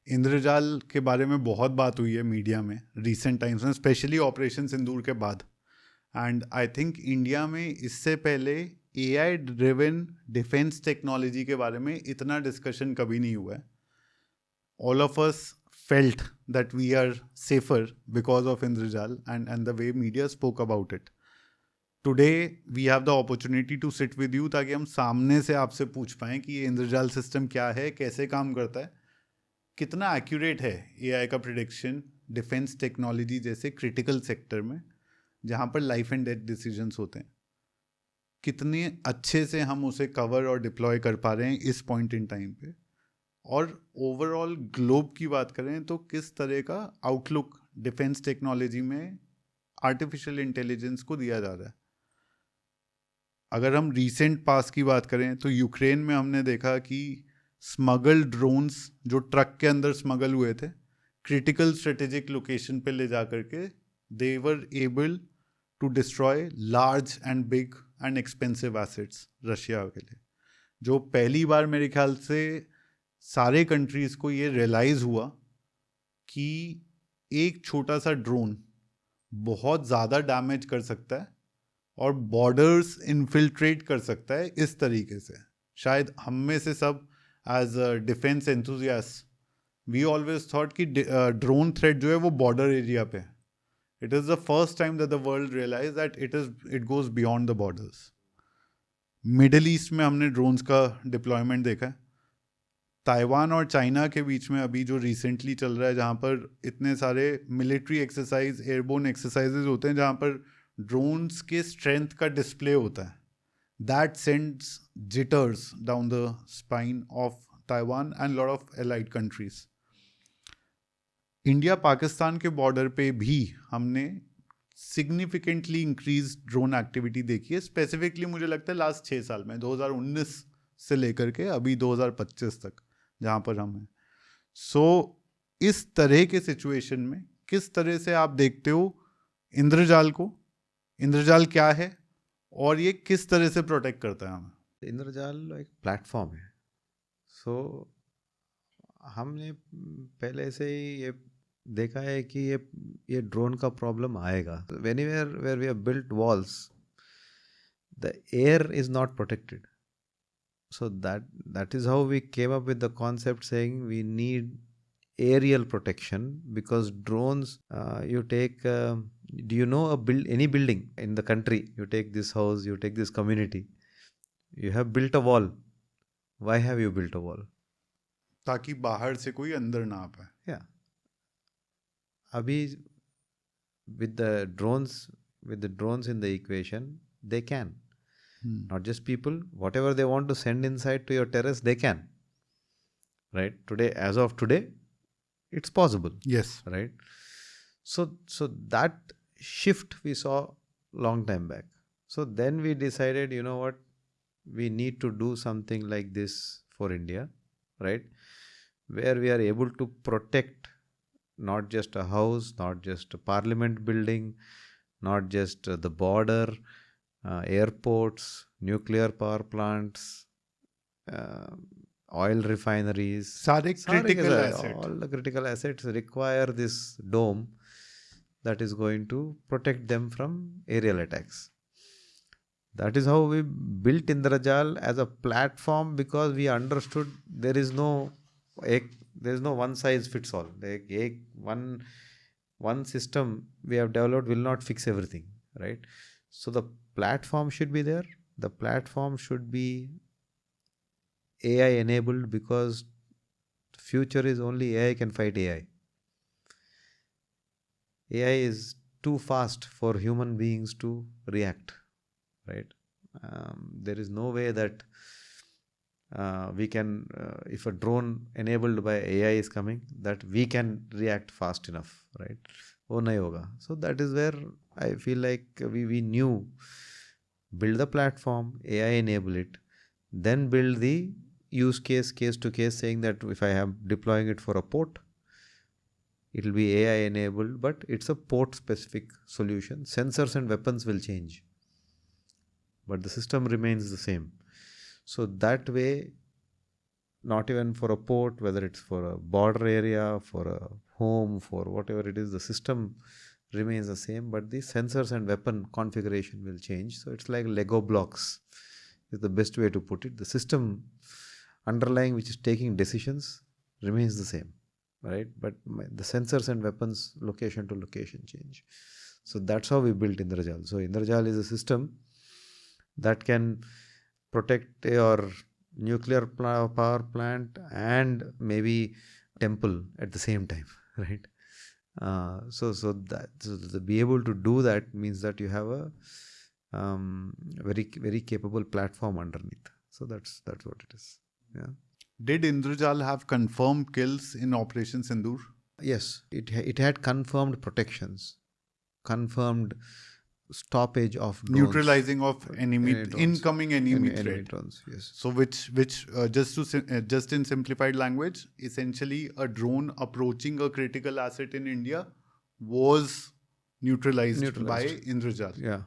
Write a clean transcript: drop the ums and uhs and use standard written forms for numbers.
इंद्रजाल के बारे में बहुत बात हुई है मीडिया में रिसेंट टाइम्स में, स्पेशली ऑपरेशन सिंदूर के बाद। एंड आई थिंक इंडिया में इससे पहले एआई ड्रिवन डिफेंस टेक्नोलॉजी के बारे में इतना डिस्कशन कभी नहीं हुआ है। All of us felt that we are safer because of Indrajal and the way media spoke about it. Today we have the opportunity to sit with you, ताकि हम सामने से आपसे पूछ पाएँ कि ये इंद्रजाल सिस्टम क्या है, कैसे काम करता है, कितना एक्यूरेट है एआई का प्रिडिक्शन डिफेंस टेक्नोलॉजी जैसे क्रिटिकल सेक्टर में जहाँ पर लाइफ एंड डेथ डिसीजंस होते हैं, कितने अच्छे से हम उसे कवर और डिप्लॉय कर पा रहे हैं इस पॉइंट इन टाइम पे। और ओवरऑल ग्लोब की बात करें तो किस तरह का आउटलुक डिफेंस टेक्नोलॉजी में आर्टिफिशियल इंटेलिजेंस को दिया जा रहा है। अगर हम रीसेंट पास की बात करें तो यूक्रेन में हमने देखा कि स्मगल ड्रोन्स जो ट्रक के अंदर स्मगल हुए थे, क्रिटिकल स्ट्रेटेजिक लोकेशन पे ले जा करके they were able to destroy large and big and expensive assets Russia के लिए। जो पहली बार मेरे ख्याल से सारे कंट्रीज़ को ये रियलाइज़ हुआ कि एक छोटा सा ड्रोन बहुत ज़्यादा डैमेज कर सकता है और बॉर्डर्स इन्फिल्ट्रेट कर सकता है इस तरीके से। शायद हम में से सब as defence enthusiast we always thought कि ड्रोन थ्रेट जो है वो बॉर्डर एरिया पे है। It is the first time that the world realise that it goes beyond the borders. Middle east में हमने ड्रोन्स का डिप्लॉयमेंट देखा है। ताइवान और चाइना के बीच में अभी जो रिसेंटली चल रहा है, जहाँ पर इतने सारे मिलिट्री एक्सरसाइज, एयरबोर्न एक्सरसाइजेज होते हैं, जहाँ पर ड्रोन्स के स्ट्रेंथ का डिस्प्ले होता है, that sends jitters down the spine of Taiwan and lot of allied countries. India Pakistan के बॉर्डर पे भी हमने सिग्निफिकेंटली इंक्रीज ड्रोन एक्टिविटी देखी है। स्पेसिफिकली मुझे लगता है लास्ट 6 साल में, 2019 से लेकर के अभी 2025 तक जहाँ पर हम हैं। सो इस तरह के सिचुएशन में किस तरह से आप देखते हो इंद्रजाल को? इंद्रजाल क्या है और ये किस तरह से प्रोटेक्ट करता है हमें? इंद्रजाल एक प्लेटफॉर्म है। सो हमने पहले से ही ये देखा है कि ये ड्रोन का प्रॉब्लम आएगा। Anywhere where we have built walls, the air is not protected. So that is how we came up with the concept saying we need aerial protection, because drones, you take, do you know any building in the country? You take this house, you take this community, you have built a wall. Why have you built a wall? ताकि बाहर से कोई अंदर ना आ पाए। Yeah. Abhi, with the drones in the equation, they can. Not just people, whatever they want to send inside to your terrace, they can. Right? Today, as of today, it's possible. Yes. Right? So that shift we saw long time back. So then we decided, you know what, we need to do something like this for India, right? Where we are able to protect not just a house, not just a parliament building, not just the border, airports, nuclear power plants, oil refineries, सारे critical assets. all the critical assets require this dome that is going to protect them from aerial attacks. That is how we built Indrajal as a platform, because we understood there is no one size fits all. One system we have developed will not fix everything, right? So the platform should be there. The platform should be AI enabled, because the future is only AI can fight AI. AI is too fast for human beings to react, right? There is no way that we can, if a drone enabled by AI is coming, that we can react fast enough, right? वो नहीं होगा. So that is where I feel like we knew, build the platform, AI enable it, then build the use case to case, saying that if I am deploying it for a port, it will be AI enabled, but it's a port specific solution. Sensors and weapons will change, but the system remains the same. So that way not even for a port, whether it's for a border area, for a home, for whatever it is, the system remains the same, but the sensors and weapon configuration will change. So it's like Lego blocks is the best way to put it. The system underlying which is taking decisions remains the same, right? But the sensors and weapons location to location change. So that's how we built Indrajal. So Indrajal is a system that can protect your nuclear power plant and maybe temple at the same time, right? So to be able to do that means that you have a very capable platform underneath. So that's what it is. Yeah. Did Indrajal have confirmed kills in Operation Sindoor? Yes, it had confirmed protections, confirmed stoppage of drones, neutralizing of enemy drones, incoming enemy threat. Drones, yes. So which just in simplified language, essentially a drone approaching a critical asset in India was neutralized by Indrajal. Yeah.